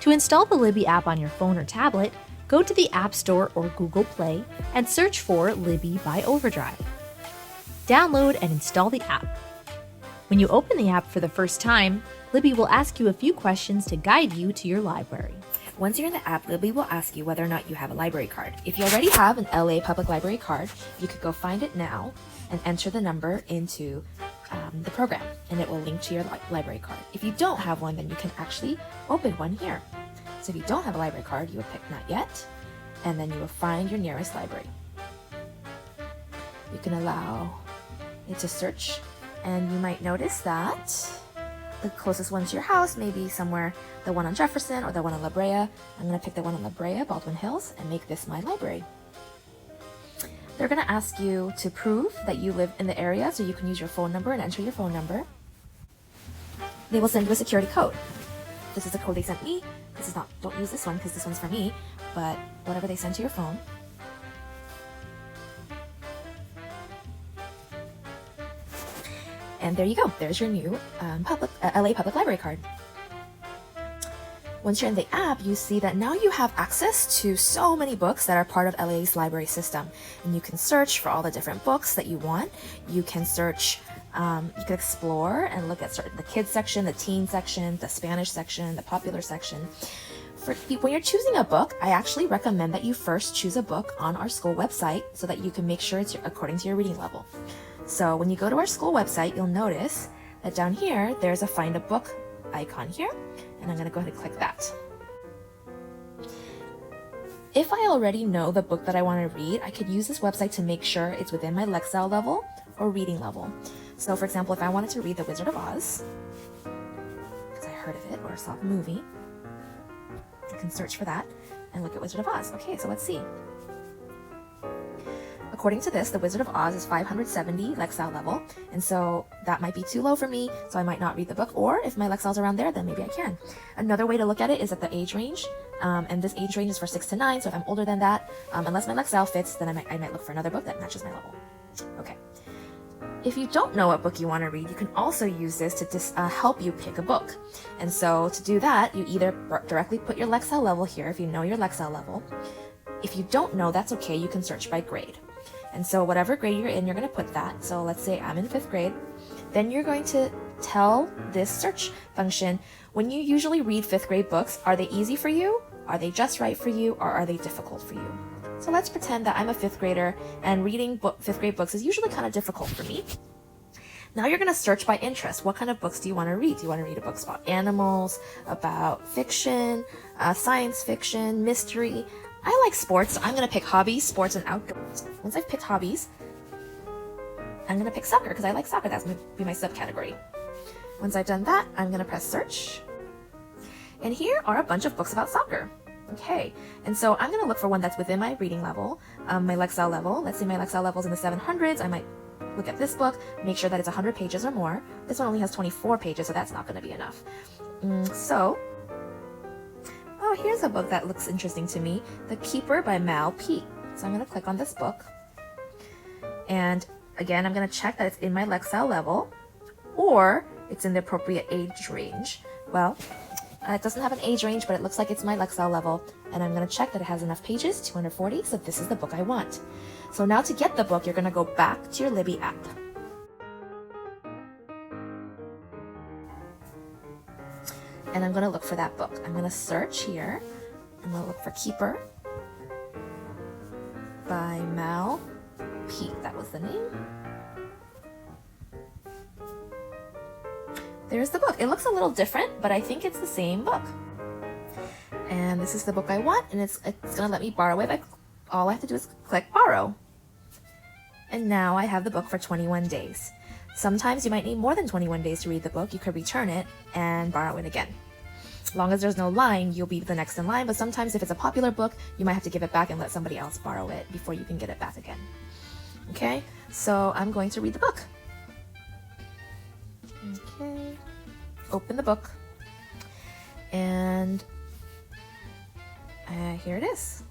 To install the Libby app on your phone or tablet, go to the App Store or Google Play and search for Libby by Overdrive. Download and install the app. When you open the app for the first time, Libby will ask you a few questions to guide you to your library. Once you're in the app, Libby will ask you whether or not you have a library card. If you already have an LA Public Library card, you could go find it now and enter the number into the program, and it will link to your library card. If you don't have one, then you can actually open one here. So if you don't have a library card, you would pick Not Yet, and then you will find your nearest library. You can allow it to search, and you might notice that the closest one to your house may be somewhere, the one on Jefferson or the one on La Brea. I'm going to pick the one on La Brea, Baldwin Hills, and make this my library. They're going to ask you to prove that you live in the area, so you can use your phone number and enter your phone number. They will send you a security code. This is the code they sent me. This is not, don't use this one because this one's for me, but whatever they send to your phone. And there you go. There's your new LA Public Library card. Once you're in the app, you see that now you have access to so many books that are part of LA's library system. And you can search for all the different books that you want. You can search, you can explore and look at the kids section, the teen section, the Spanish section, the popular section. When you're choosing a book, I actually recommend that you first choose a book on our school website so that you can make sure it's according to your reading level. So when you go to our school website, you'll notice that down here, there's a Find a Book icon here, and I'm going to go ahead and click that. If I already know the book that I want to read, I could use this website to make sure it's within my Lexile level or reading level. So for example, if I wanted to read The Wizard of Oz, because I heard of it or saw the movie, I can search for that and look at Wizard of Oz. Okay, so let's see. According to this, The Wizard of Oz is 570 Lexile level, and so that might be too low for me, so I might not read the book, or if my Lexile's around there, then maybe I can. Another way to look at it is at the age range, and this age range is for 6 to 9, so if I'm older than that, unless my Lexile fits, then I might look for another book that matches my level. Okay. If you don't know what book you want to read, you can also use this to help you pick a book. And so to do that, you either directly put your Lexile level here if you know your Lexile level. If you don't know, that's okay, you can search by grade. And so whatever grade you're in, you're going to put that. So let's say I'm in 5th grade. Then you're going to tell this search function, when you usually read 5th grade books, are they easy for you? Are they just right for you? Or are they difficult for you? So let's pretend that I'm a 5th grader and reading 5th grade books is usually kind of difficult for me. Now you're going to search by interest. What kind of books do you want to read? Do you want to read books about animals, about fiction, science fiction, mystery? I like sports, so I'm going to pick hobbies, sports, and outdoors. Once I've picked hobbies, I'm going to pick soccer because I like soccer. That's going to be my subcategory. Once I've done that, I'm going to press search. And here are a bunch of books about soccer. Okay, and so I'm going to look for one that's within my reading level, my Lexile level. Let's say my Lexile level is in the 700s. I might look at this book, make sure that it's 100 pages or more. This one only has 24 pages, so that's not going to be enough. Oh, here's a book that looks interesting to me, The Keeper by Mal P. So I'm going to click on this book. And again, I'm going to check that it's in my Lexile level or it's in the appropriate age range. Well, it doesn't have an age range, but it looks like it's my Lexile level. And I'm going to check that it has enough pages, 240, so this is the book I want. So now to get the book, you're going to go back to your Libby app. And I'm going to look for that book. I'm going to search here. I'm going to look for Keeper by Mal P. That was the name. There's the book. It looks a little different, but I think it's the same book. And this is the book I want, and it's going to let me borrow it. All I have to do is click borrow. And now I have the book for 21 days. Sometimes you might need more than 21 days to read the book. You could return it and borrow it again. As long as there's no line, you'll be the next in line, but sometimes if it's a popular book, you might have to give it back and let somebody else borrow it before you can get it back again. Okay, so I'm going to read the book. Okay, open the book, and here it is.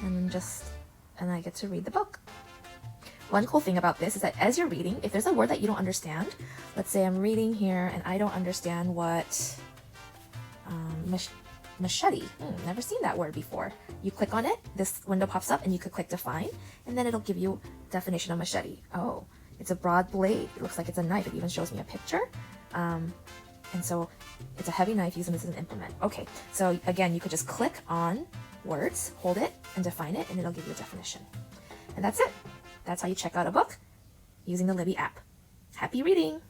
And I get to read the book. One cool thing about this is that as you're reading, if there's a word that you don't understand, let's say I'm reading here and I don't understand what machete. Never seen that word before. You click on it, this window pops up, and you could click define, and then it'll give you definition of machete. Oh, it's a broad blade. It looks like it's a knife. It even shows me a picture. And so it's a heavy knife using this as an implement. Okay, so again, you could just click on words, hold it, and define it, and it'll give you a definition. And that's it. That's how you check out a book using the Libby app. Happy reading!